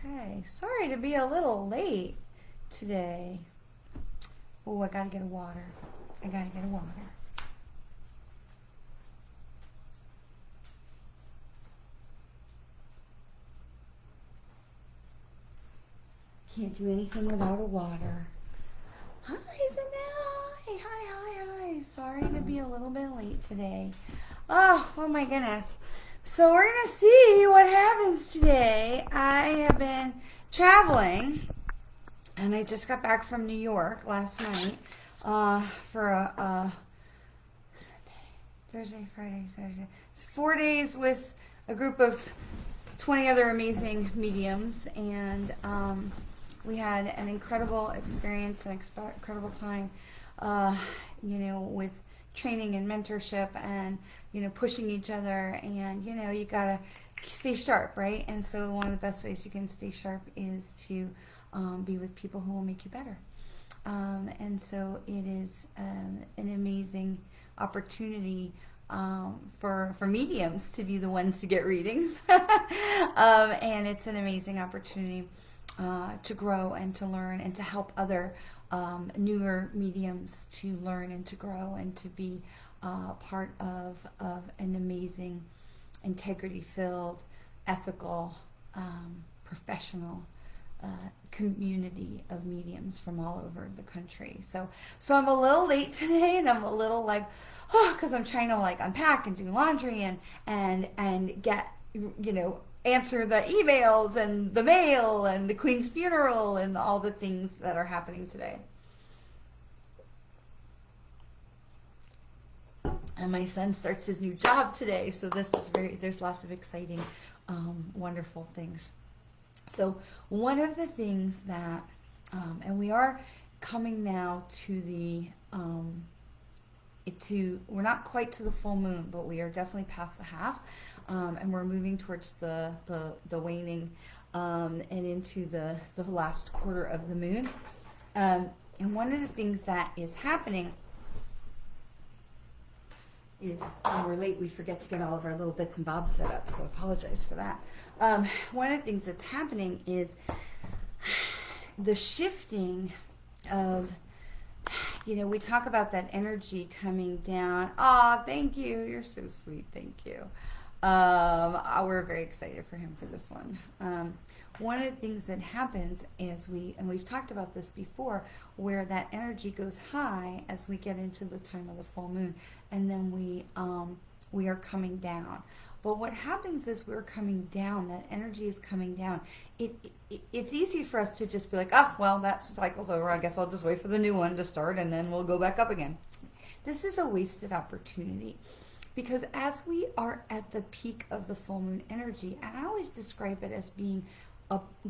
Okay, sorry to be a little late today. Oh, I gotta get a water. I gotta get a water. Can't do anything without a water. Hi, Zanai. Hi. Sorry to be a little bit late today. Oh my goodness. So we're gonna see what happens today. I have been traveling, and I just got back from New York last night for a Thursday, Friday, Saturday. It's 4 days with a group of 20 other amazing mediums, and we had an incredible experience, an incredible time, with training and mentorship, and pushing each other, and you gotta stay sharp, right? And so one of the best ways you can stay sharp is to be with people who will make you better. And so it is an amazing opportunity for mediums to be the ones to get readings. And it's an amazing opportunity to grow and to learn and to help other newer mediums to learn and to grow and to be part of an amazing, integrity-filled, ethical, professional community of mediums from all over the country. So I'm a little late today, and I'm a little like, because I'm trying to like unpack and do laundry and get answer the emails and the mail and the Queen's funeral and all the things that are happening today. And my son starts his new job today, so there's lots of exciting, wonderful things. So one of the things that, and we are coming now to we're not quite to the full moon, but we are definitely past the half, and we're moving towards the waning, and into the last quarter of the moon. And one of the things that is happening is when we're late, we forget to get all of our little bits and bobs set up, so I apologize for that. One of the things that's happening is the shifting of, we talk about that energy coming down. Oh, thank you. You're so sweet. Thank you. We're very excited for him for this one. One of the things that happens is we've talked about this before, where that energy goes high as we get into the time of the full moon, and then we are coming down. But what happens is we're coming down, that energy is coming down. It's easy for us to just be like, oh, well, that cycle's over. I guess I'll just wait for the new one to start, and then we'll go back up again. This is a wasted opportunity, because as we are at the peak of the full moon energy, and I always describe it as being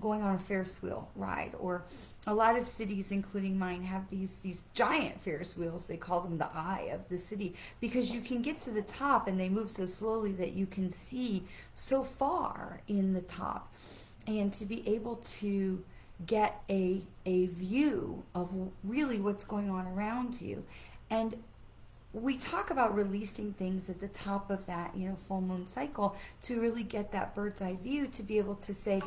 going on a Ferris wheel ride, or a lot of cities, including mine, have these giant Ferris wheels. They call them the eye of the city, because you can get to the top and they move so slowly that you can see so far in the top, and to be able to get a view of really what's going on around you. And we talk about releasing things at the top of that, full moon cycle, to really get that bird's eye view, to be able to say,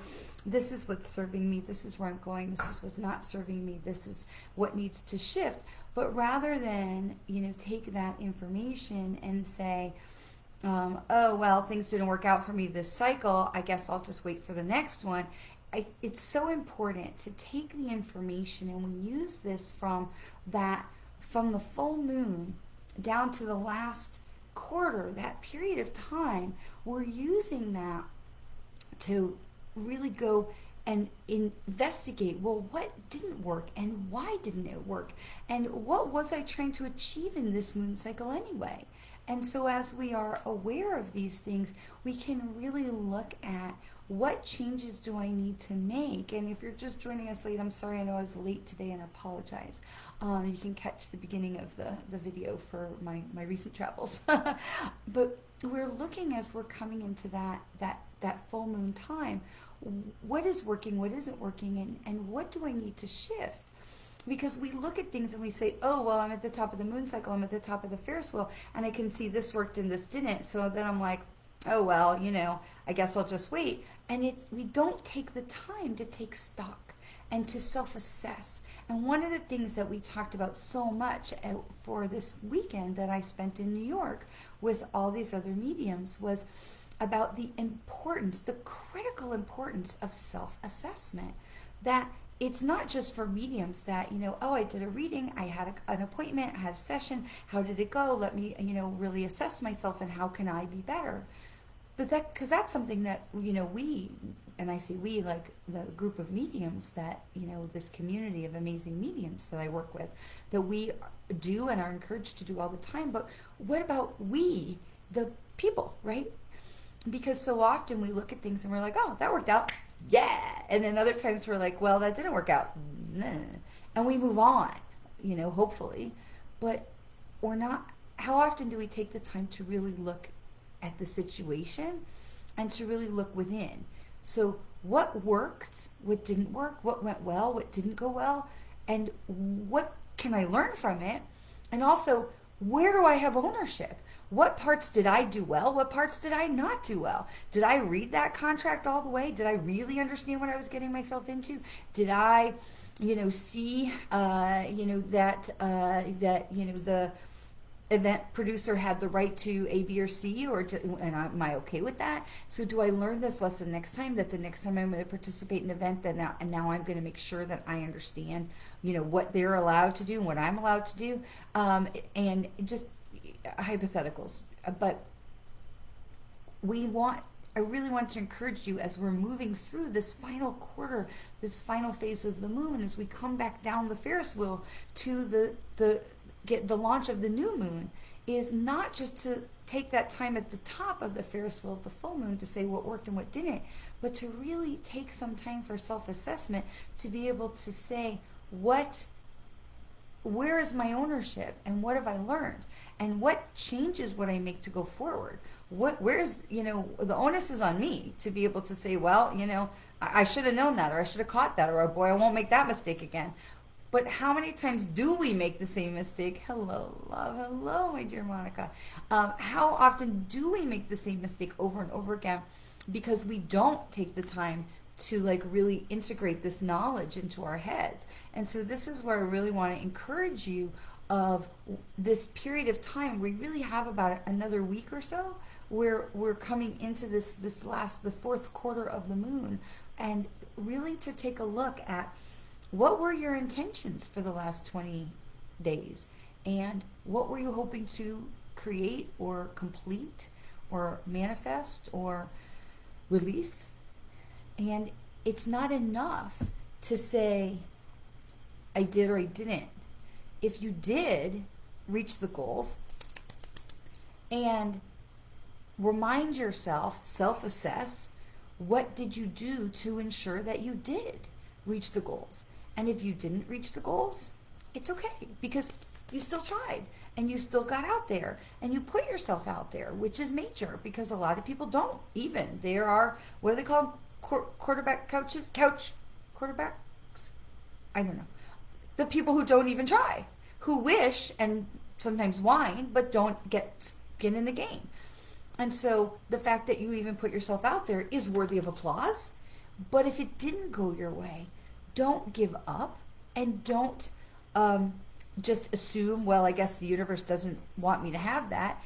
this is what's serving me, this is where I'm going, this is what's not serving me, this is what needs to shift. But rather than, take that information and say, oh, well, things didn't work out for me this cycle, I guess I'll just wait for the next one. It's so important to take the information, and we use this from the full moon down to the last quarter, that period of time. We're using that to really go and investigate, well, what didn't work, and why didn't it work, and what was I trying to achieve in this moon cycle anyway? And so as we are aware of these things, we can really look at, what changes do I need to make? And if you're just joining us late, I'm sorry, I know I was late today, and I apologize. You can catch the beginning of the video for my recent travels. But we're looking, as we're coming into that full moon time, what is working, what isn't working, and what do I need to shift? Because we look at things and we say, oh, well, I'm at the top of the moon cycle, I'm at the top of the Ferris wheel, and I can see this worked and this didn't. So then I'm like, oh, well, I guess I'll just wait. And we don't take the time to take stock and to self-assess. And one of the things that we talked about so much for this weekend that I spent in New York with all these other mediums was about the importance, the critical importance of self-assessment. That it's not just for mediums that, oh, I did a reading, I had an appointment, I had a session, how did it go? Let me, really assess myself and how can I be better? But because that's something that, we, and I say we, like the group of mediums that, this community of amazing mediums that I work with, that we do and are encouraged to do all the time. But what about we, the people, right? Because so often we look at things and we're like, oh, that worked out. Yeah. And then other times we're like, well, that didn't work out. Nah. And we move on, hopefully. But we're not, how often do we take the time to really look at the situation and to really look within? So what worked, what didn't work, what went well, what didn't go well, and what can I learn from it? And also, where do I have ownership? What parts did I do well? What parts did I not do well? Did I read that contract all the way? Did I really understand what I was getting myself into? Did I, see, the event producer had the right to A, B, or C, and am I okay with that? So do I learn this lesson next time, that the next time I'm going to participate in an event, that now I'm going to make sure that I understand, what they're allowed to do and what I'm allowed to do, and just hypotheticals. But I really want to encourage you as we're moving through this final quarter, this final phase of the moon, as we come back down the Ferris wheel to get the launch of the new moon, is not just to take that time at the top of the Ferris wheel at the full moon to say what worked and what didn't, but to really take some time for self-assessment, to be able to say where is my ownership and what have I learned, and what changes would I make to go forward. Where's the onus is on me to be able to say, well, I should have known that, or I should have caught that, or, oh boy, I won't make that mistake again. But how many times do we make the same mistake? Hello, love. Hello, my dear Monica. How often do we make the same mistake over and over again because we don't take the time to really integrate this knowledge into our heads? And so this is where I really want to encourage you of this period of time. We really have about another week or so where we're coming into the fourth quarter of the moon, and really to take a look at what were your intentions for the last 20 days, and what were you hoping to create or complete or manifest or release. And it's not enough to say I did or I didn't. If you did reach the goals, and remind yourself, self-assess, what did you do to ensure that you did reach the goals? And if you didn't reach the goals, it's okay, because you still tried and you still got out there and you put yourself out there, which is major, because a lot of people don't even. There are, what do they call them? Quarterback coaches? Couch quarterbacks? I don't know. The people who don't even try, who wish and sometimes whine, but don't get skin in the game. And so the fact that you even put yourself out there is worthy of applause. But if it didn't go your way, don't give up, and don't just assume, well, I guess the universe doesn't want me to have that.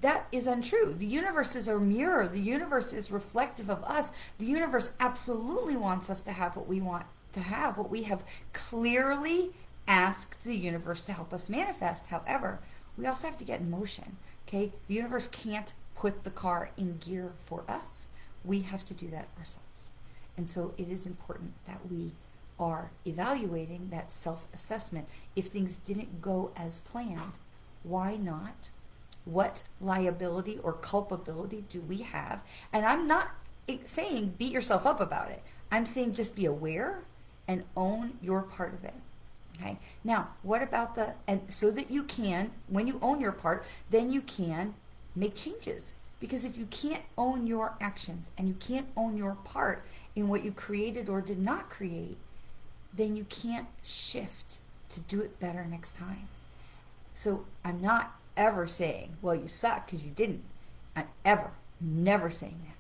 That is untrue. The universe is a mirror. The universe is reflective of us. The universe absolutely wants us to have what we want to have, what we have clearly asked the universe to help us manifest. However, we also have to get in motion. Okay? The universe can't put the car in gear for us. We have to do that ourselves. And so it is important that we are evaluating that self-assessment. If things didn't go as planned, why not? What liability or culpability do we have? And I'm not saying beat yourself up about it. I'm saying just be aware and own your part of it. Okay? Now, what about and so that you can, when you own your part, then you can make changes. Because if you can't own your actions and you can't own your part in what you created or did not create, then you can't shift to do it better next time. So I'm not ever saying, well, you suck because you didn't. Ever. Never saying that.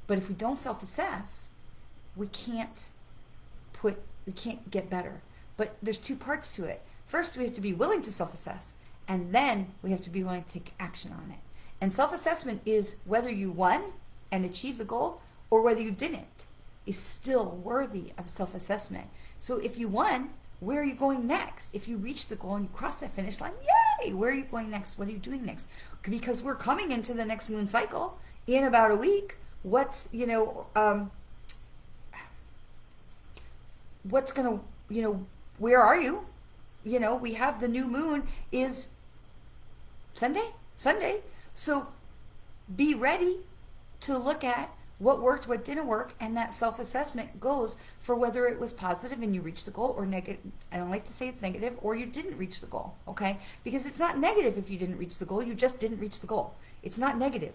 But if we don't self-assess, we can't get better. But there's two parts to it. First, we have to be willing to self-assess, and then we have to be willing to take action on it. And self-assessment is whether you won and achieved the goal or whether you didn't, is still worthy of self-assessment. So if you won, where are you going next? If you reach the goal and you cross that finish line, yay! Where are you going next? What are you doing next? Because we're coming into the next moon cycle in about a week. What's gonna, where are you? We have the new moon is Sunday. So be ready to look at what worked, what didn't work, and that self-assessment goes for whether it was positive and you reached the goal, or negative. I don't like to say it's negative, or you didn't reach the goal, okay? Because it's not negative if you didn't reach the goal, you just didn't reach the goal. It's not negative,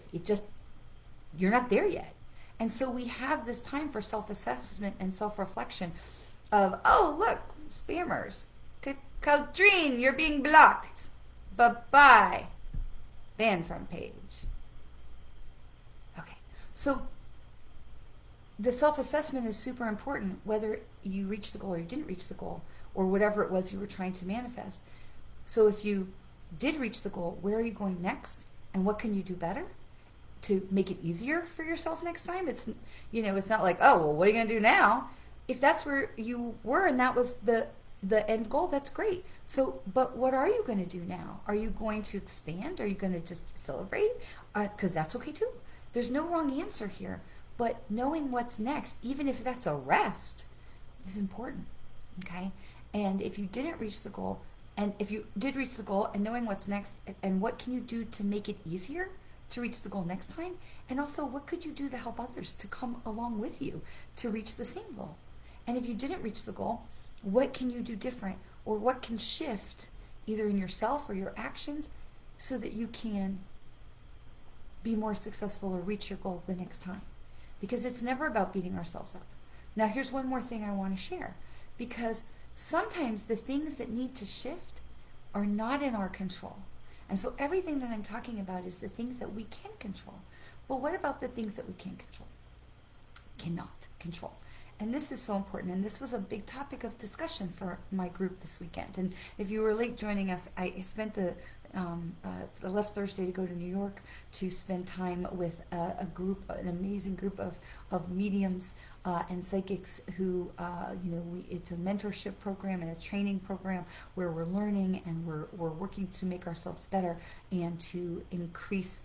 you're not there yet. And so we have this time for self-assessment and self-reflection of, oh, look, spammers. Caldrine, you're being blocked. Bye-bye. Ban from page. Okay, so the self-assessment is super important, whether you reach the goal or you didn't reach the goal, or whatever it was you were trying to manifest. So if you did reach the goal, where are you going next? And what can you do better to make it easier for yourself next time? It's not like, oh, well, what are you going to do now? If that's where you were and that was the end goal, that's great. So, but what are you going to do now? Are you going to expand? Are you going to just celebrate? Because that's okay too. There's no wrong answer here. But knowing what's next, even if that's a rest, is important, okay? And if you didn't reach the goal, and if you did reach the goal, and knowing what's next, and what can you do to make it easier to reach the goal next time? And also, what could you do to help others to come along with you to reach the same goal? And if you didn't reach the goal, what can you do different? Or what can shift either in yourself or your actions so that you can be more successful or reach your goal the next time? Because it's never about beating ourselves up. Now, here's one more thing I want to share. Because sometimes the things that need to shift are not in our control. And so everything that I'm talking about is the things that we can control. But what about the things that we can't control? Cannot control. And this is so important, and this was a big topic of discussion for my group this weekend. And if you were late joining us, I spent I left Thursday to go to New York to spend time with a group, an amazing group of mediums and psychics who, it's a mentorship program and a training program where we're learning and we're working to make ourselves better and to increase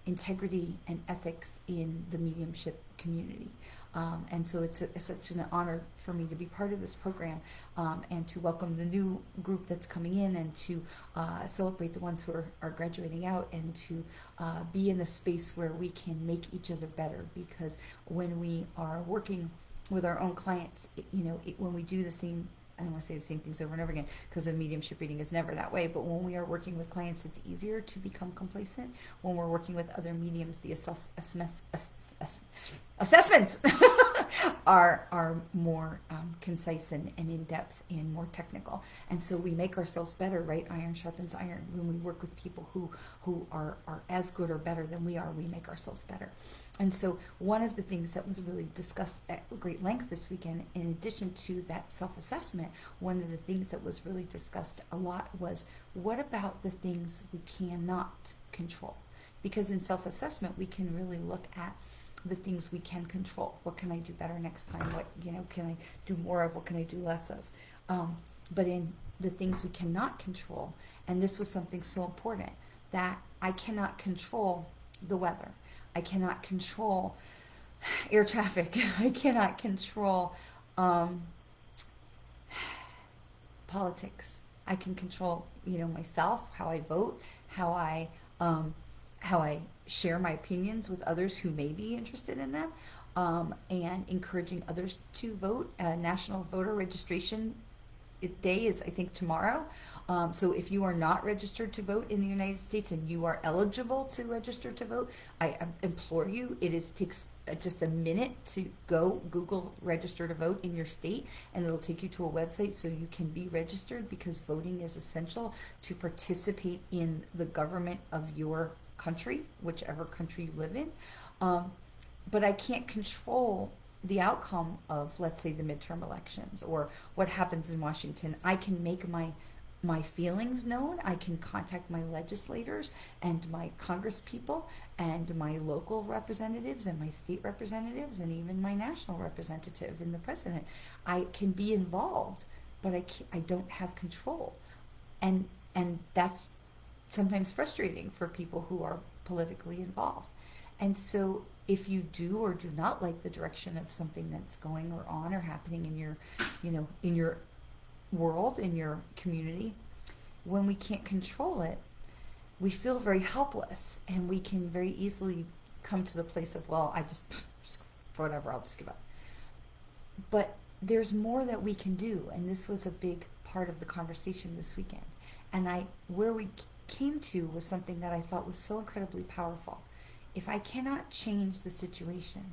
integrity and ethics in the mediumship community. And so it's such an honor for me to be part of this program and to welcome the new group that's coming in and to celebrate the ones who are graduating out and to be in a space where we can make each other better. Because when we are working with our own clients, when we do the same, I don't want to say the same things over and over again because a mediumship reading is never that way, but when we are working with clients, it's easier to become complacent. When we're working with other mediums, the assessments are more concise and in-depth and more technical. And so we make ourselves better, right? Iron sharpens iron. When we work with people who are as good or better than we are, we make ourselves better. And so one of the things that was really discussed at great length this weekend, in addition to that self-assessment, one of the things that was really discussed a lot was, what about the things we cannot control? Because in self-assessment, we can really look at the things we can control. What can I do better next time? What can I do more of? What can I do less of? But in the things we cannot control, and this was something so important, that I cannot control the weather. I cannot control air traffic. I cannot control politics. I can control, myself, how I vote, how I share my opinions with others who may be interested in them, and encouraging others to vote. National Voter Registration Day is, I think, tomorrow. So if you are not registered to vote in the United States and you are eligible to register to vote, I implore you, takes just a minute to go Google register to vote in your state, and it'll take you to a website so you can be registered, because voting is essential to participate in the government of your country, whichever country you live in. But I can't control the outcome of, let's say, the midterm elections or what happens in Washington. I can make my feelings known. I can contact my legislators and my congress people and my local representatives and my state representatives and even my national representative and the president. I can be involved, but I don't have control. And that's sometimes frustrating for people who are politically involved. And so if you do or do not like the direction of something that's going or on or happening in your, in your world, in your community, when we can't control it, we feel very helpless, and we can very easily come to the place of, well, I just for whatever, I'll just give up. But there's more that we can do, and this was a big part of the conversation this weekend. And where we came to was something that I thought was so incredibly powerful. If I cannot change the situation,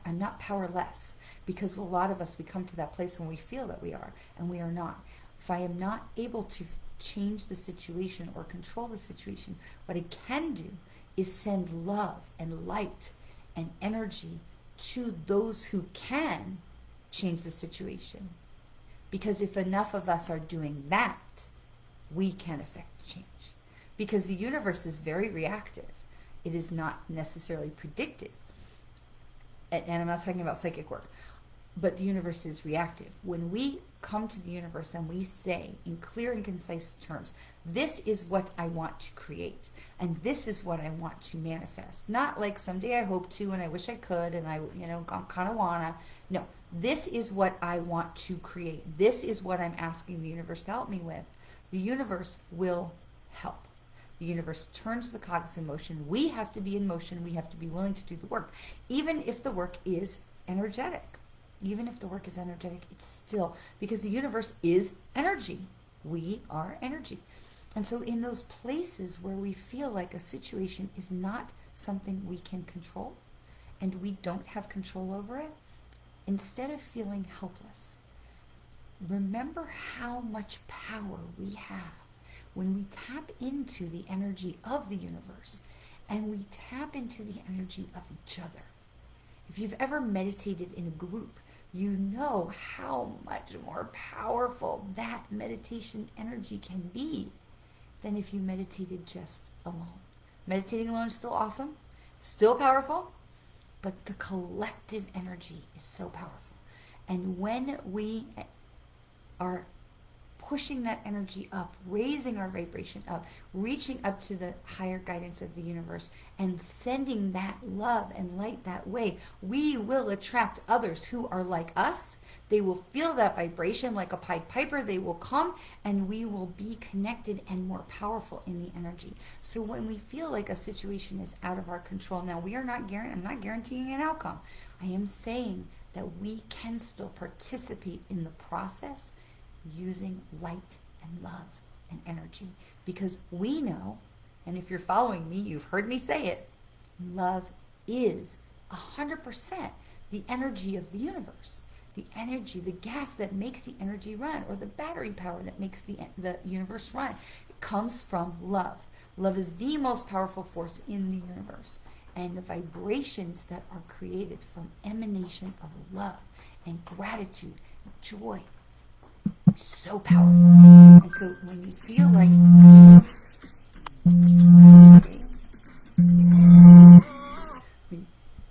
I'm not powerless, because a lot of us, we come to that place when we feel that we are, and we are not. If I am not able to change the situation or control the situation, what I can do is send love and light and energy to those who can change the situation. Because if enough of us are doing that, we can affect change. Because the universe is very reactive. It is not necessarily predictive. And I'm not talking about psychic work, but the universe is reactive. When we come to the universe and we say in clear and concise terms, this is what I want to create, and this is what I want to manifest. Not like someday I hope to and I wish I could and I kind of wanna. No, this is what I want to create. This is what I'm asking the universe to help me with. The universe will help. The universe turns the cogs in motion. We have to be in motion. We have to be willing to do the work. Even if the work is energetic. Even if the work is energetic, it's still, because the universe is energy. We are energy. And so in those places where we feel like a situation is not something we can control, and we don't have control over it, instead of feeling helpless, remember how much power we have when we tap into the energy of the universe and we tap into the energy of each other. If you've ever meditated in a group, you know how much more powerful that meditation energy can be than if you meditated just alone. Meditating alone is still awesome, still powerful, but the collective energy is so powerful. And when we are pushing that energy up, raising our vibration up, reaching up to the higher guidance of the universe, and sending that love and light that way, we will attract others who are like us. They will feel that vibration like a Pied Piper. They will come, and we will be connected and more powerful in the energy. So when we feel like a situation is out of our control, now I'm not guaranteeing an outcome. I am saying that we can still participate in the process using light and love and energy, because we know, and if you're following me, you've heard me say it, love is 100% the energy of the universe. The energy, the gas that makes the energy run, or the battery power that makes the universe run, it comes from love. Love is the most powerful force in the universe, and the vibrations that are created from emanation of love and gratitude, joy, so powerful. And so when you feel like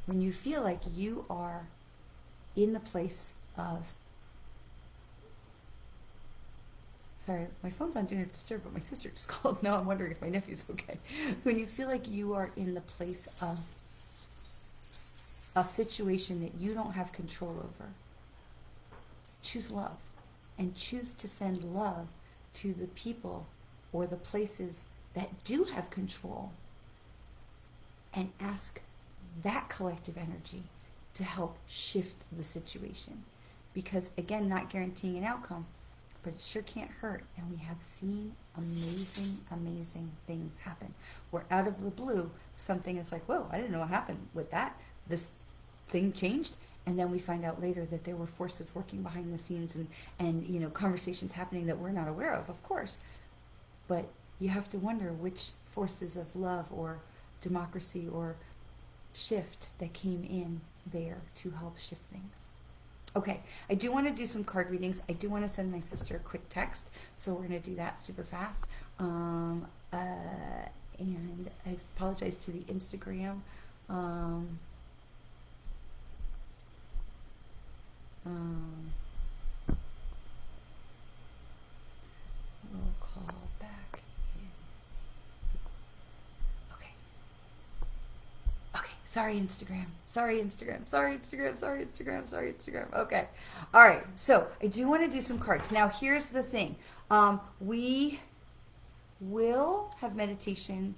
when you feel like you are in the place of, sorry, my phone's on Do Not Disturb, but my sister just called. Now I'm wondering if my nephew's okay. When you feel like you are in the place of a situation that you don't have control over, choose love. And choose to send love to the people or the places that do have control, and ask that collective energy to help shift the situation. Because again, not guaranteeing an outcome, but it sure can't hurt. And we have seen amazing, amazing things happen. Where out of the blue, something is like, whoa, I didn't know what happened with that. This thing changed. And then we find out later that there were forces working behind the scenes and conversations happening that we're not aware of course. But you have to wonder which forces of love or democracy or shift that came in there to help shift things. Okay, I do want to do some card readings. I do want to send my sister a quick text, so we're going to do that super fast. And I apologize to the Instagram. We'll call back in. Okay. Okay, sorry Instagram. Okay. All right, so I do want to do some cards. Now here's the thing. We will have meditation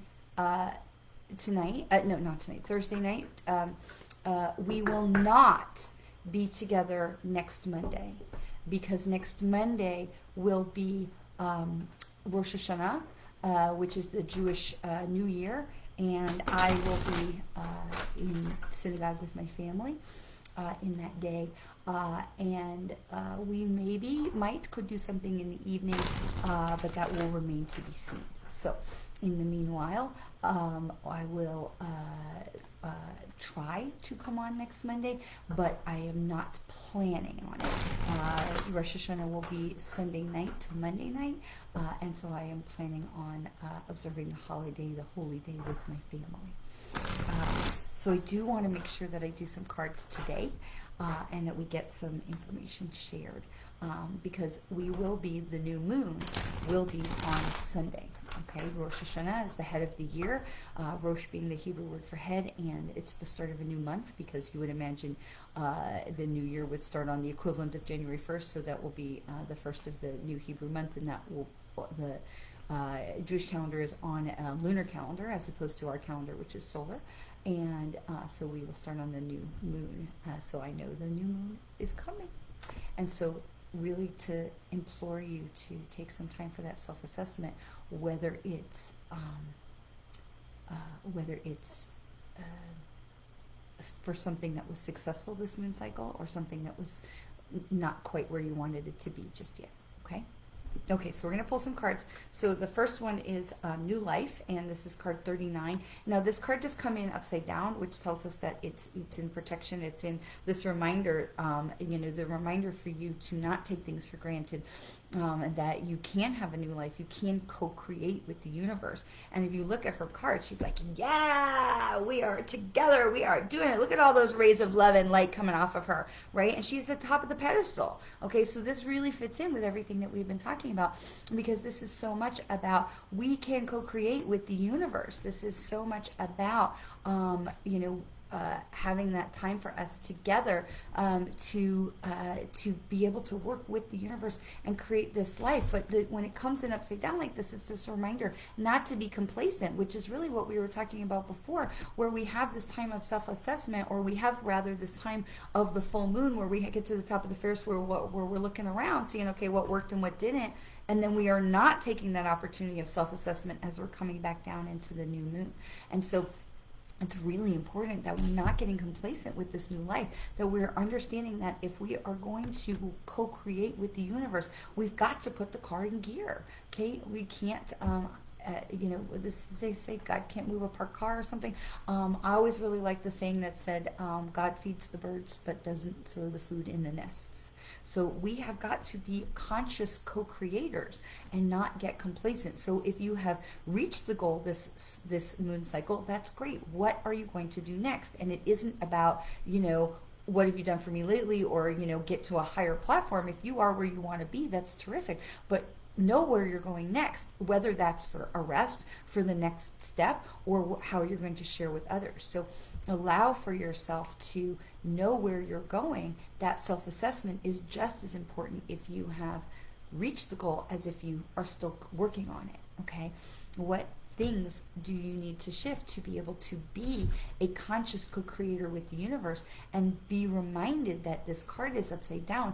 tonight. No, not tonight. Thursday night. We will not be together next Monday, because next Monday will be Rosh Hashanah, which is the Jewish New Year, and I will be in synagogue with my family in that day, and we could do something in the evening, but that will remain to be seen. So in the meanwhile, I will try to come on next Monday, but I am not planning on it. Rosh Hashanah will be Sunday night to Monday night, and so I am planning on observing the holiday, the holy day, with my family. So I do want to make sure that I do some cards today, and that we get some information shared, because the new moon will be on Sunday. Okay, Rosh Hashanah is the head of the year, Rosh being the Hebrew word for head, and it's the start of a new month, because you would imagine the new year would start on the equivalent of January 1st, so that will be the first of the new Hebrew month, and that will, the Jewish calendar is on a lunar calendar as opposed to our calendar, which is solar, and so we will start on the new moon, so I know the new moon is coming, and so really to implore you to take some time for that self-assessment, whether it's for something that was successful this moon cycle, or something that was not quite where you wanted it to be just yet. Okay? Okay, so we're going to pull some cards. So the first one is New Life, and this is card 39. Now this card does come in upside down, which tells us that it's in protection. It's in this reminder, the reminder for you to not take things for granted, and that you can have a new life. You can co-create with the universe. And if you look at her card, she's like, yeah, we are together. We are doing it. Look at all those rays of love and light coming off of her, right? And she's the top of the pedestal. Okay, so this really fits in with everything that we've been talking about, because this is so much about we can co-create with the universe. This is so much about having that time for us together, to be able to work with the universe and create this life. But when it comes in upside down like this, it's this reminder not to be complacent, which is really what we were talking about before, where we have this time of self-assessment, or we have rather this time of the full moon, where we get to the top of the Ferris wheel, where we're looking around, seeing, okay, what worked and what didn't. And then we are not taking that opportunity of self-assessment as we're coming back down into the new moon. And so it's really important that we're not getting complacent with this new life, that we're understanding that if we are going to co-create with the universe, we've got to put the car in gear. Okay, we can't they say God can't move a parked car or something. I always really like the saying that said, God feeds the birds but doesn't throw the food in the nests. So we have got to be conscious co-creators and not get complacent. So if you have reached the goal this moon cycle, that's great. What are you going to do next? And it isn't about, what have you done for me lately, or, get to a higher platform. If you are where you want to be, that's terrific. But know where you're going next, whether that's for a rest, for the next step, or how you're going to share with others. So allow for yourself to know where you're going. That self-assessment is just as important if you have reached the goal as if you are still working on it. Okay, what things do you need to shift to be able to be a conscious co-creator with the universe, and be reminded that this card is upside down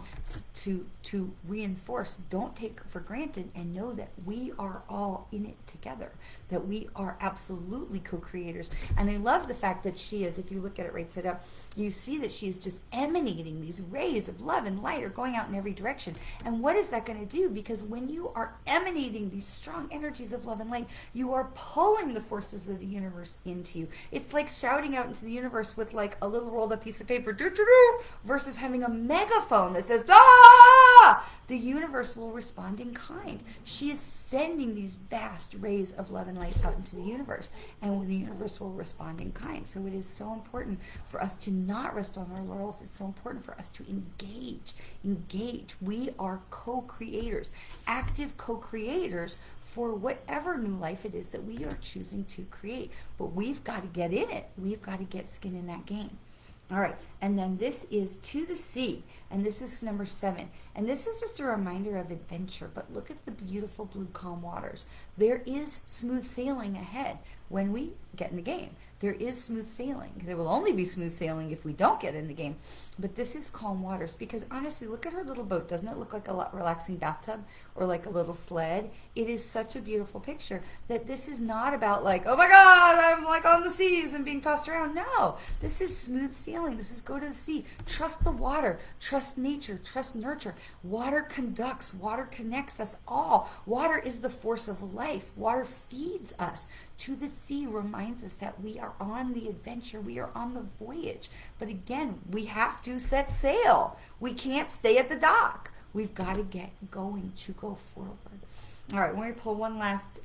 to reinforce, don't take for granted, and know that we are all in it together, that we are absolutely co-creators. And I love the fact that she is, if you look at it right side up, you see that she is just emanating these rays of love and light, are going out in every direction. And what is that going to do? Because when you are emanating these strong energies of love and light, you are pulling the forces of the universe into you. It's like shouting out into the universe with like a little rolled up piece of paper, versus having a megaphone that says, ah! The universe will respond in kind. She is sending these vast rays of love and light out into the universe, and the universe will respond in kind. So it is so important for us to not rest on our laurels. It's so important for us to engage. We are co-creators, active co-creators for whatever new life it is that we are choosing to create. But we've got to get in it. We've got to get skin in that game. All right, and then this is To the Sea, and this is number 7. And this is just a reminder of adventure, but look at the beautiful blue calm waters. There is smooth sailing ahead when we get in the game. There is smooth sailing. There will only be smooth sailing if we don't get in the game. But this is calm waters, because honestly, look at her little boat. Doesn't it look like a relaxing bathtub or like a little sled? It is such a beautiful picture that this is not about like, oh my God, I'm like on the seas and being tossed around. No, this is smooth sailing. This is go to the sea. Trust the water. Trust nature. Trust nurture. Water conducts. Water connects us all. Water is the force of life. Water feeds us. To the Sea reminds us that we are on the adventure. We are on the voyage. But again, we have to set sail. We can't stay at the dock. We've got to get going to go forward. All right, we're going to pull one last,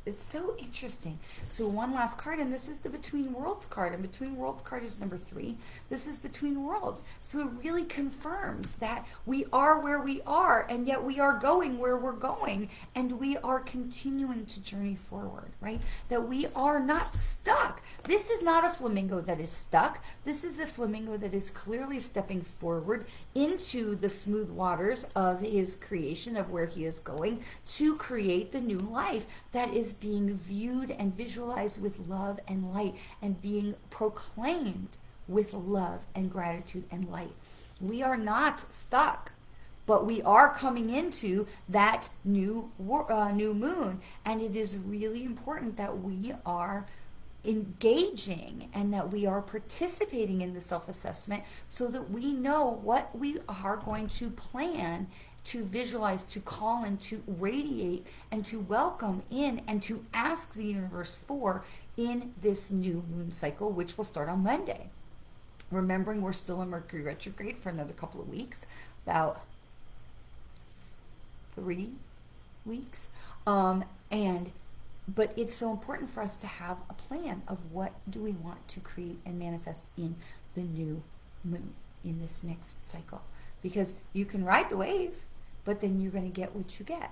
it's so interesting. So one last card, and this is the Between Worlds card, and Between Worlds card is number 3. This is Between Worlds. So it really confirms that we are where we are, and yet we are going where we're going, and we are continuing to journey forward, right? That we are not stuck. This is not a flamingo that is stuck. This is a flamingo that is clearly stepping forward into the smooth waters of his creation, of where he is going, to create the new life that is being viewed and visualized with love and light, and being proclaimed with love and gratitude and light. We are not stuck, but we are coming into that new moon, and it is really important that we are engaging and that we are participating in the self-assessment so that we know what we are going to plan, to visualize, to call in, to radiate, and to welcome in, and to ask the universe for in this new moon cycle, which will start on Monday. Remembering we're still in Mercury retrograde for another couple of weeks, about 3 weeks. But it's so important for us to have a plan of what do we want to create and manifest in the new moon, in this next cycle. Because you can ride the wave, but then you're going to get what you get.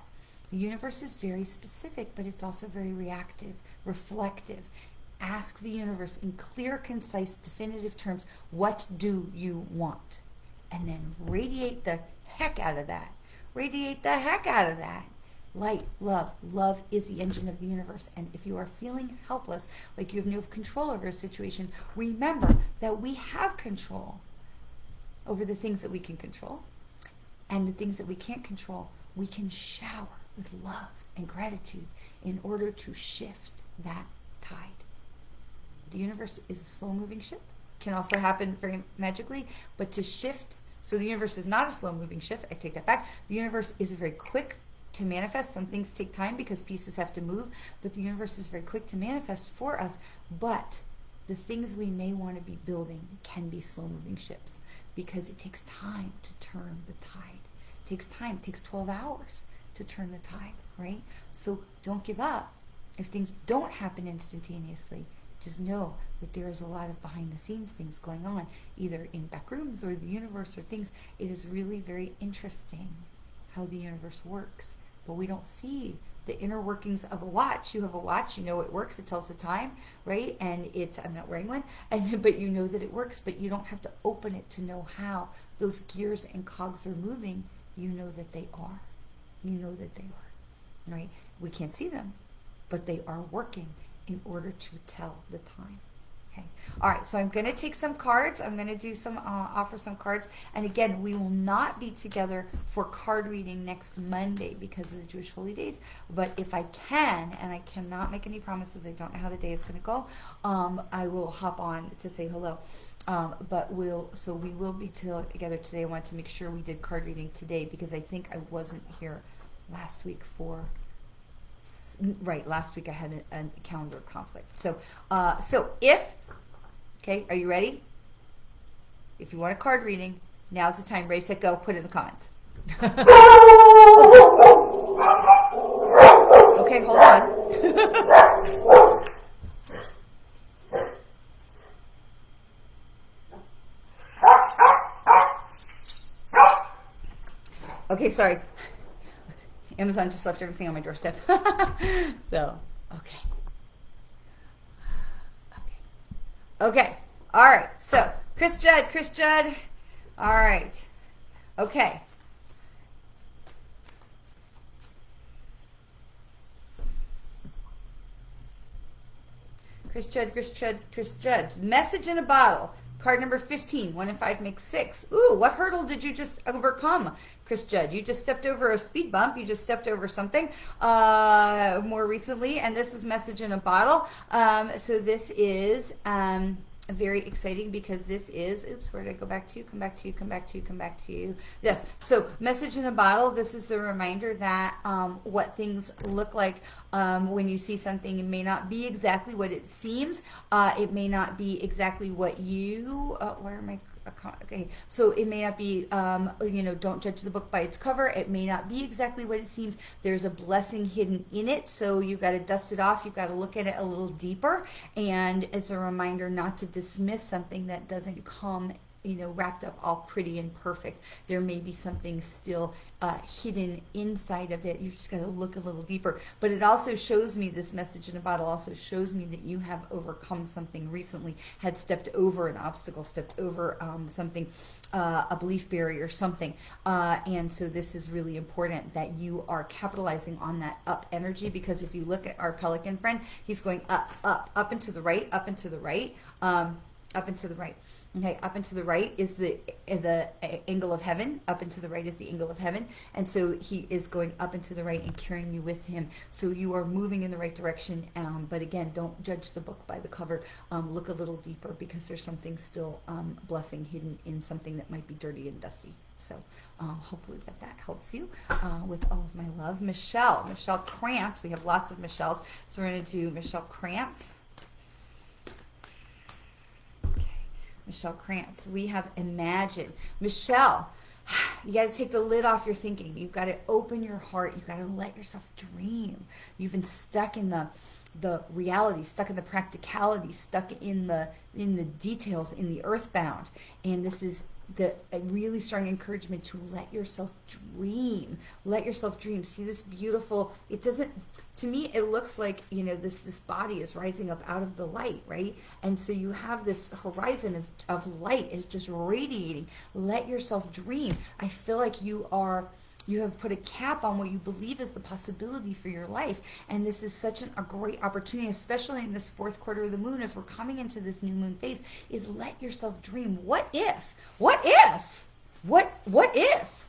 The universe is very specific, but it's also very reactive, reflective. Ask the universe in clear, concise, definitive terms, what do you want? And then radiate the heck out of that. Radiate the heck out of that. Light, love. Love is the engine of the universe. And if you are feeling helpless, like you have no control over a situation, remember that we have control over the things that we can control. And the things that we can't control, we can shower with love and gratitude in order to shift that tide. The universe is a slow-moving ship. Can also happen very magically, but to shift, so the universe is not a slow-moving ship. I take that back. The universe is very quick to manifest. Some things take time because pieces have to move, but the universe is very quick to manifest for us. But the things we may want to be building can be slow-moving ships, because it takes time to turn the tide. It takes time. It takes 12 hours to turn the tide, right? So don't give up. If things don't happen instantaneously, just know that there is a lot of behind-the-scenes things going on, either in back rooms or the universe or things. It is really very interesting how the universe works, but we don't see the inner workings of a watch. You have a watch, you know it works, it tells the time, right? And it's, I'm not wearing one, but you know that it works, but you don't have to open it to know how those gears and cogs are moving. You know that they are. You know that they are, right? We can't see them, but they are working in order to tell the time. Okay. All right, so I'm going to take some cards. I'm going to do some, offer some cards. And again, we will not be together for card reading next Monday because of the Jewish holy days. But if I can, and I cannot make any promises, I don't know how the day is going to go, I will hop on to say hello. But we will be together today. I wanted to make sure we did card reading today because I think I wasn't here last week for Right, last week I had a calendar conflict. So, so if, okay, are you ready? If you want a card reading, now's the time. Ready, set, go. Put it in the comments. Okay, hold on. Okay, sorry. Amazon just left everything on my doorstep. So, okay. Okay. All right. So, Chris Judd. All right. Okay. Chris Judd. Message in a bottle. Card number 15. 1 and 5 makes 6. Ooh, what hurdle did you just overcome, Chris Judd? You just stepped over a speed bump. You just stepped over something more recently. And this is message in a bottle. So this is very exciting because this is, oops, where did I go back to? Come back to you. Yes, so message in a bottle. This is the reminder that what things look like when you see something, it may not be exactly what it seems. It may not be exactly what you, where am I? Okay, so it may not be, don't judge the book by its cover. It may not be exactly what it seems. There's a blessing hidden in it, so you've got to dust it off. You've got to look at it a little deeper, and it's a reminder not to dismiss something that doesn't come wrapped up all pretty and perfect. There may be something still hidden inside of it. You just got to look a little deeper. But it also shows me, this message in a bottle also shows me that you have overcome something recently, had stepped over an obstacle, stepped over something, a belief barrier, something. And so this is really important that you are capitalizing on that up energy, because if you look at our pelican friend, he's going up and to the right, up and to the right, up and to the right. Okay, up and to the right is the angle of heaven. Up and to the right is the angle of heaven. And so he is going up and to the right and carrying you with him. So you are moving in the right direction. But again, don't judge the book by the cover. Look a little deeper, because there's something still blessing hidden in something that might be dirty and dusty. So hopefully that helps you. With all of my love. Michelle Krantz. We have lots of Michelles. So we're going to do Michelle Krantz. Michelle Krantz. We have Imagine. Michelle, you got to take the lid off your thinking. You've got to open your heart. You've got to let yourself dream. You've been stuck in the reality, stuck in the practicality, stuck in the details, in the earthbound. And this is a really strong encouragement to let yourself dream. Let yourself dream. See this beautiful, it doesn't, to me it looks like, this body is rising up out of the light, right? And so you have this horizon of light is just radiating. Let yourself dream. I feel like you have put a cap on what you believe is the possibility for your life. And this is such a great opportunity, especially in this fourth quarter of the moon, as we're coming into this new moon phase, is let yourself dream. What if? What if? What if?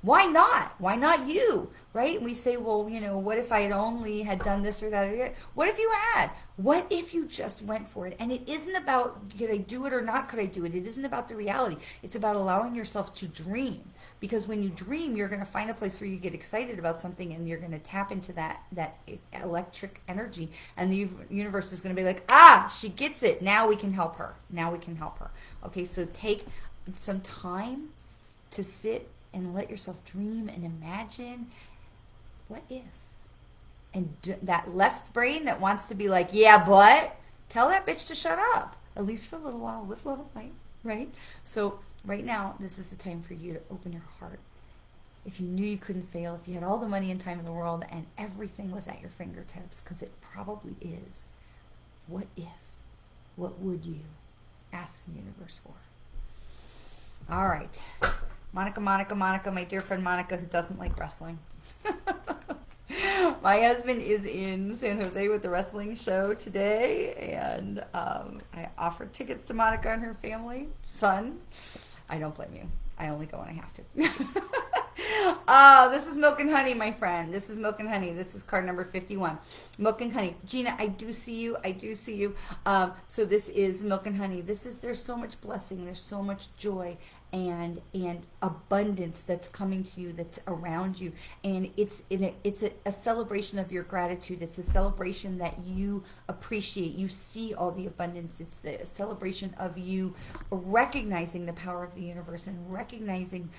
Why not? Why not you? Right? And we say, well, what if I had only had done this or that or that? What if you had? What if you just went for it? And it isn't about, could I do it or not could I do it? It isn't about the reality. It's about allowing yourself to dream. Because when you dream, you're going to find a place where you get excited about something, and you're going to tap into that electric energy. And the universe is going to be like, she gets it. Now we can help her. Okay, so take some time to sit and let yourself dream and imagine, what if? And that left brain that wants to be like, yeah, but, tell that bitch to shut up, at least for a little while, with love and light, right? So right now, this is the time for you to open your heart. If you knew you couldn't fail, if you had all the money and time in the world and everything was at your fingertips, because it probably is, what if? What would you ask the universe for? All right. Monica, my dear friend Monica, who doesn't like wrestling. My husband is in San Jose with the wrestling show today, and I offered tickets to Monica and her family, son. I don't blame you. I only go when I have to. Oh, this is Milk and Honey, my friend. This is Milk and Honey. This is card number 51. Milk and Honey. Gina, I do see you. I do see you. So this is Milk and Honey. There's so much blessing. There's so much joy and abundance that's coming to you, that's around you. And it's a celebration of your gratitude. It's a celebration that you appreciate. You see all the abundance. It's the celebration of you recognizing the power of the universe and recognizing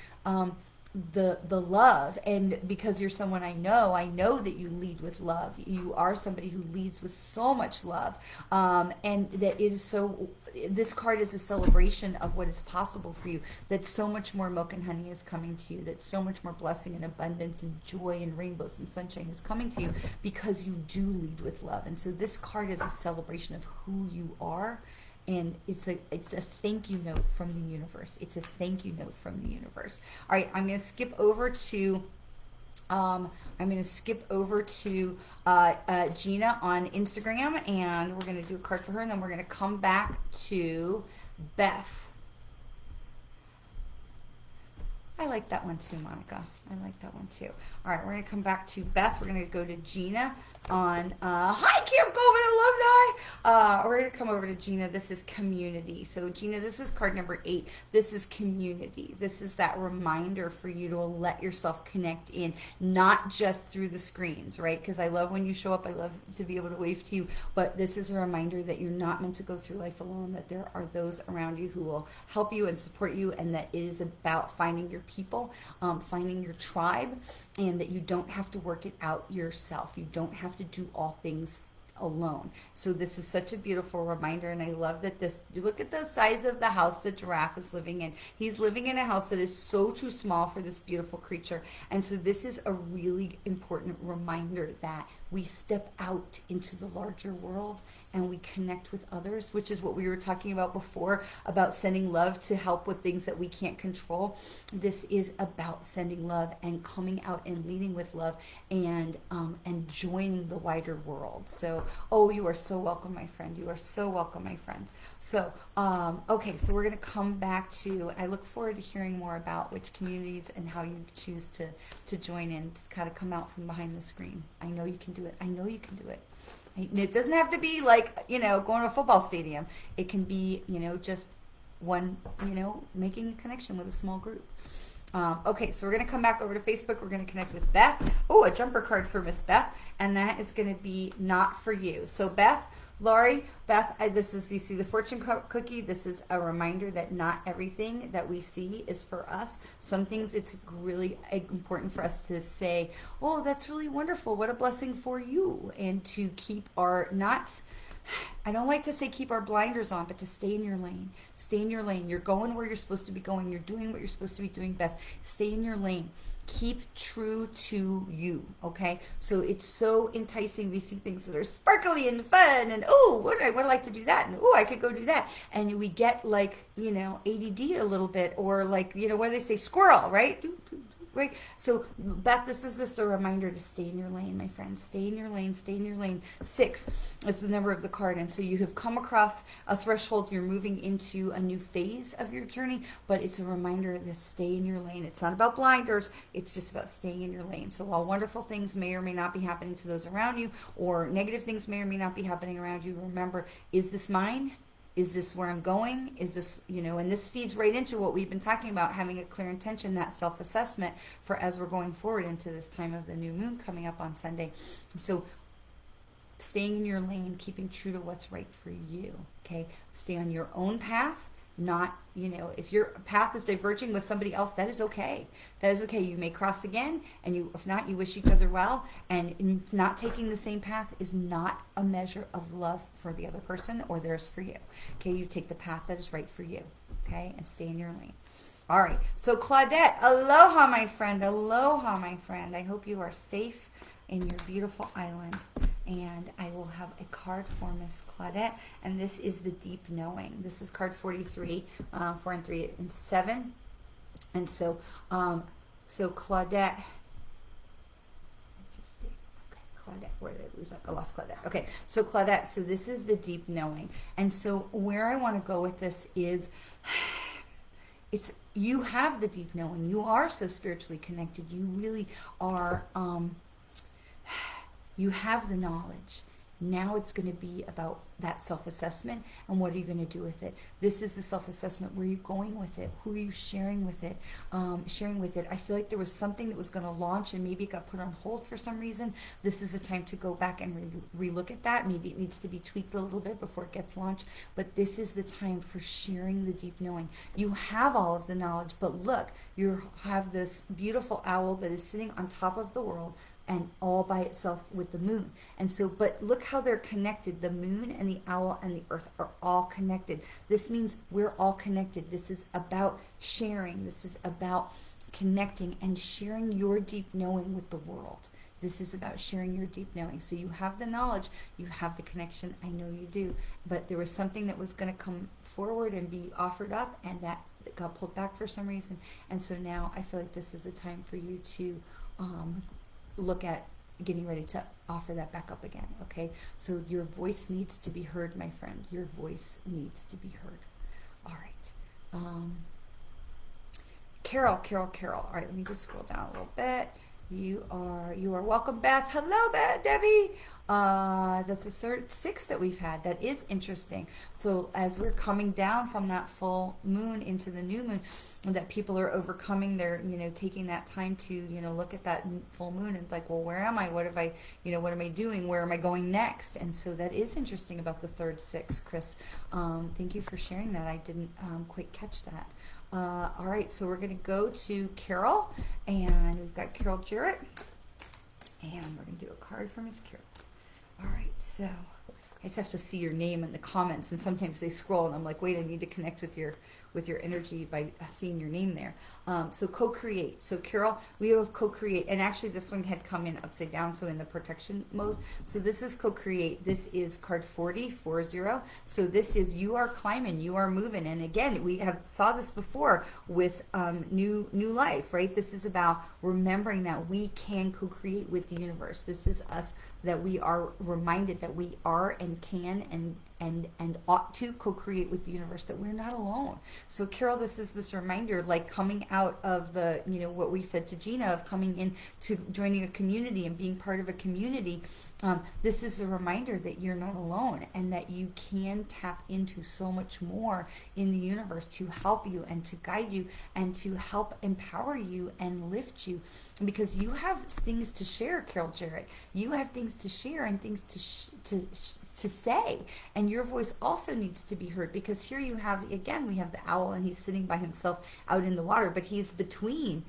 the love. And because you're someone I know that you lead with love. You are somebody who leads with so much love, and that it is so. This card is a celebration of what is possible for you, that so much more milk and honey is coming to you, that so much more blessing and abundance and joy and rainbows and sunshine is coming to you because you do lead with love. And so this card is a celebration of who you are. And it's a thank you note from the universe. It's a thank you note from the universe. All right, I'm going to skip over to Gina on Instagram, and we're going to do a card for her, and then we're going to come back to Beth. I like that one too, Monica. I like that one too. All right, we're going to come back to Beth. We're going to go to Gina on, hi, Camp Coleman alumni. We're going to come over to Gina. This is community. So, Gina, this is card number 8. This is community. This is that reminder for you to let yourself connect in, not just through the screens, right? Because I love when you show up. I love to be able to wave to you. But this is a reminder that you're not meant to go through life alone, that there are those around you who will help you and support you, and that it is about finding your people, finding your tribe, and that you don't have to work it out yourself. You don't have to do all things alone. So this is such a beautiful reminder, and I love that you look at the size of the house that Giraffe is living in. He's living in a house that is so too small for this beautiful creature. And so this is a really important reminder that we step out into the larger world and we connect with others, which is what we were talking about before, about sending love to help with things that we can't control. This is about sending love and coming out and leading with love and joining the wider world. So, oh, you are so welcome, my friend. You are so welcome, my friend. So, okay, so we're going to come back to, I look forward to hearing more about which communities and how you choose to join in, to kind of come out from behind the screen. I know you can do it. I know you can do it. It doesn't have to be like, going to a football stadium. It can be, just one, making a connection with a small group. Okay, so we're going to come back over to Facebook. We're going to connect with Beth. Oh, a jumper card for Miss Beth. And that is going to be not for you. So Beth, Laurie, Beth, this is, you see the fortune cookie. This is a reminder that not everything that we see is for us. Some things it's really important for us to say, oh, that's really wonderful. What a blessing for you. And to keep our, I don't like to say keep our blinders on, but to stay in your lane. Stay in your lane. You're going where you're supposed to be going. You're doing what you're supposed to be doing, Beth. Stay in your lane. Keep true to you, okay? So it's so enticing. We see things that are sparkly and fun, and oh, would I like to do that, and oh, I could go do that, and we get like, ADD a little bit, or like, what do they say, squirrel, right? Right? So, Beth, this is just a reminder to stay in your lane, my friend. Stay in your lane, stay in your lane. 6 is the number of the card. And so you have come across a threshold. You're moving into a new phase of your journey, but it's a reminder to stay in your lane. It's not about blinders. It's just about staying in your lane. So while wonderful things may or may not be happening to those around you, or negative things may or may not be happening around you, remember, is this mine? Is this where I'm going? Is this, and this feeds right into what we've been talking about, having a clear intention, that self-assessment for as we're going forward into this time of the new moon coming up on Sunday. So staying in your lane, keeping true to what's right for you, okay? Stay on your own path, not, if your path is diverging with somebody else, that is okay. That is okay. You may cross again, and if not, you wish each other well, and not taking the same path is not a measure of love for the other person or theirs for you. Okay, you take the path that is right for you, okay, and stay in your lane. All right, so Claudette, aloha, my friend. Aloha, my friend. I hope you are safe in your beautiful island. And I will have a card for Miss Claudette, and this is the deep knowing. This is card 43, 4 and 3 and 7. And so, Claudette. Claudette, where did I lose that? I lost Claudette. Okay, so Claudette, so this is the deep knowing. And so where I want to go with this is, you have the deep knowing. You are so spiritually connected. You really are, you have the knowledge. Now it's going to be about that self-assessment and what are you going to do with it. This is the self-assessment. Where are you going with it? Who are you sharing with it? I feel like there was something that was going to launch and maybe it got put on hold for some reason. This is a time to go back and re-look at that. Maybe it needs to be tweaked a little bit before it gets launched. But this is the time for sharing the deep knowing. You have all of the knowledge, but look, you have this beautiful owl that is sitting on top of the world, and all by itself with the moon. And so, but look how they're connected. The moon and the owl and the earth are all connected. This means we're all connected. This is about sharing. This is about connecting and sharing your deep knowing with the world. This is about sharing your deep knowing. So you have the knowledge, you have the connection. I know you do. But there was something that was going to come forward and be offered up, and that got pulled back for some reason. And so now I feel like this is a time for you to look at getting ready to offer that back up again. Okay, so your voice needs to be heard, my friend. Your voice needs to be heard. All right, Carol. All right, let me just scroll down a little bit. You are welcome, Beth. Hello, Beth, Debbie. That's the third 6 that we've had. That is interesting. So as we're coming down from that full moon into the new moon, that people are overcoming their, taking that time to, look at that full moon and like, well, where am I? What have I, what am I doing? Where am I going next? And so that is interesting about the third 6, Chris. Thank you for sharing that. I didn't quite catch that. All right, so we're going to go to Carol, and we've got Carol Jarrett, and we're going to do a card for Miss Carol. All right, so I just have to see your name in the comments, and sometimes they scroll, and I'm like, wait, I need to connect with your energy by seeing your name there. So co-create. So Carol, we have co-create, and actually this one had come in upside down, so in the protection mode. So this is co-create. This is card 40. So this is you are climbing, you are moving, and again, we have saw this before with new life, right? This is about remembering that we can co-create with the universe. This is us, that we are reminded that we are and can and ought to co-create with the universe, that we're not alone. So Carol, this is this reminder, like coming out of the, what we said to Gina, of coming in to joining a community and being part of a community. This is a reminder that you're not alone, and that you can tap into so much more in the universe to help you and to guide you and to help empower you and lift you, because you have things to share, Carol Jarrett. You have things to share and things to say, and your voice also needs to be heard, because here you have, again, we have the owl, and he's sitting by himself out in the water, but he's between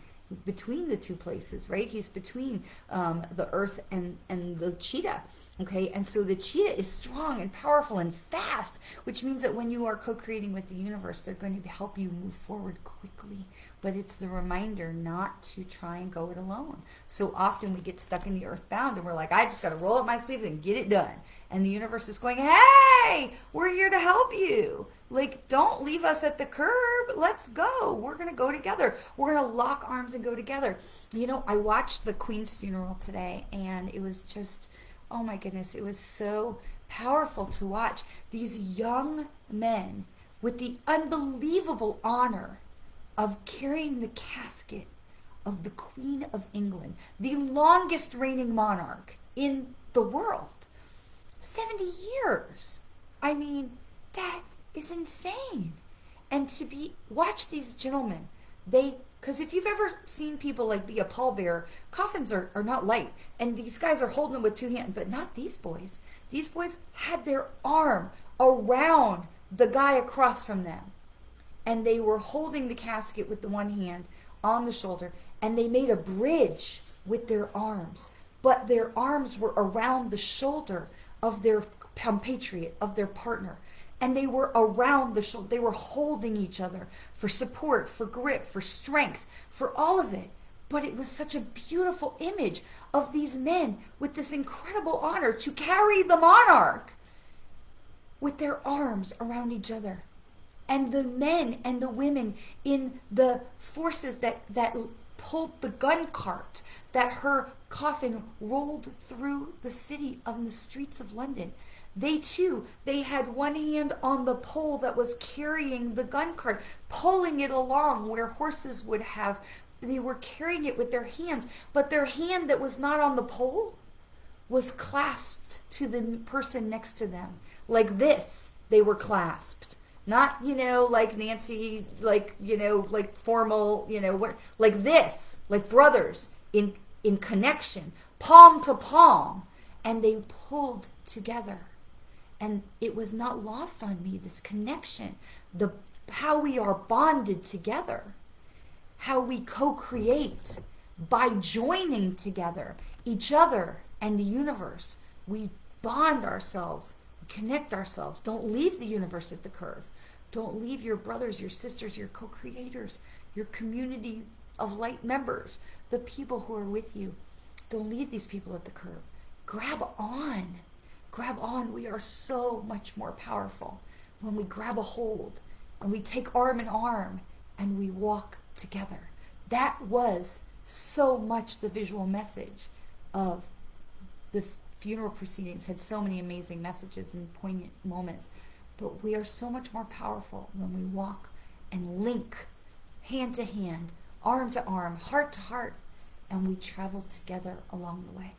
the two places, right? He's between the earth and the cheetah. Okay, and so the cheetah is strong and powerful and fast, which means that when you are co-creating with the universe, they're going to help you move forward quickly. But it's the reminder not to try and go it alone. So often we get stuck in the earthbound, and we're like, I just got to roll up my sleeves and get it done. And the universe is going, hey, we're here to help you. Like, don't leave us at the curb. Let's go. We're going to go together. We're going to lock arms and go together. I watched the Queen's funeral today, and it was just, oh my goodness, it was so powerful to watch these young men with the unbelievable honor of carrying the casket of the Queen of England, the longest reigning monarch in the world. 70 years. I mean, that is insane. And to watch these gentlemen, because if you've ever seen people like be a pallbearer, coffins are not light, and these guys are holding them with 2 hands, but not these boys. These boys had their arm around the guy across from them, and they were holding the casket with the one hand on the shoulder, and they made a bridge with their arms, but their arms were around the shoulder of their compatriot, of their partner. And they were around the shoulder. They were holding each other for support, for grip, for strength, for all of it. But it was such a beautiful image of these men with this incredible honor to carry the monarch with their arms around each other. And the men and the women in the forces that pulled the gun cart that her coffin rolled through the city, of the streets of London. They too, they had one hand on the pole that was carrying the gun cart, pulling it along where horses would have. They were carrying it with their hands, but their hand that was not on the pole was clasped to the person next to them. Like this, they were clasped. Not, like Nancy, like formal, like this, like brothers in connection, palm to palm. And they pulled together. And it was not lost on me, this connection, how we are bonded together, how we co-create by joining together each other and the universe. We bond ourselves, connect ourselves. Don't leave the universe at the curve. Don't leave your brothers, your sisters, your co-creators, your community of light members, the people who are with you. Don't leave these people at the curve. Grab on. Grab on. We are so much more powerful when we grab a hold and we take arm in arm and we walk together. That was so much the visual message of the funeral proceedings. Had so many amazing messages and poignant moments. But we are so much more powerful when we walk and link hand to hand, arm to arm, heart to heart, and we travel together along the way.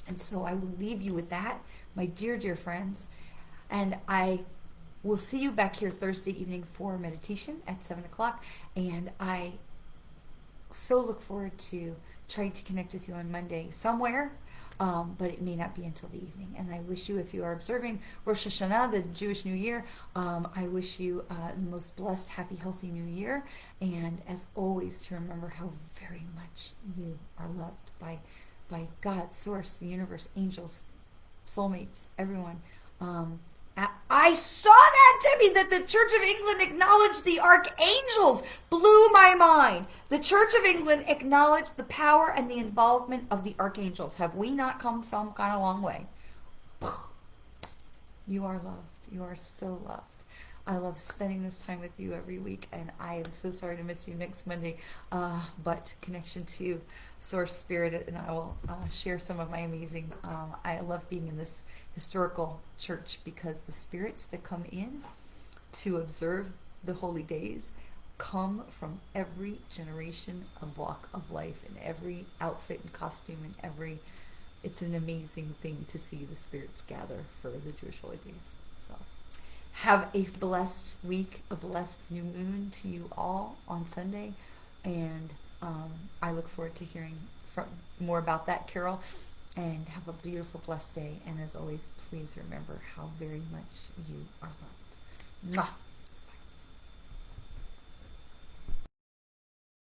And so I will leave you with that, my dear, dear friends. And I will see you back here Thursday evening for meditation at 7 o'clock. And I so look forward to trying to connect with you on Monday somewhere. But it may not be until the evening. And I wish you, if you are observing Rosh Hashanah, the Jewish New Year, I wish you the most blessed, happy, healthy New Year. And as always, to remember how very much you are loved by God, Source, the universe, angels, soulmates, everyone. I saw that, Debbie, that the Church of England acknowledged the archangels. Blew my mind. The Church of England acknowledged the power and the involvement of the archangels. Have we not come some kind of long way? You are loved. You are so loved. I love spending this time with you every week, and I am so sorry to miss you next Monday, but connection to Source, Spirit, and I will share some of my amazing, I love being in this historical church because the spirits that come in to observe the holy days come from every generation and walk of life, in every outfit and costume, and every, it's an amazing thing to see the spirits gather for the Jewish holy days. So have a blessed week, a blessed new moon to you all on Sunday, and I look forward to hearing more about that, Carol, and have a beautiful, blessed day, and as always, please remember how very much you are loved. Mwah.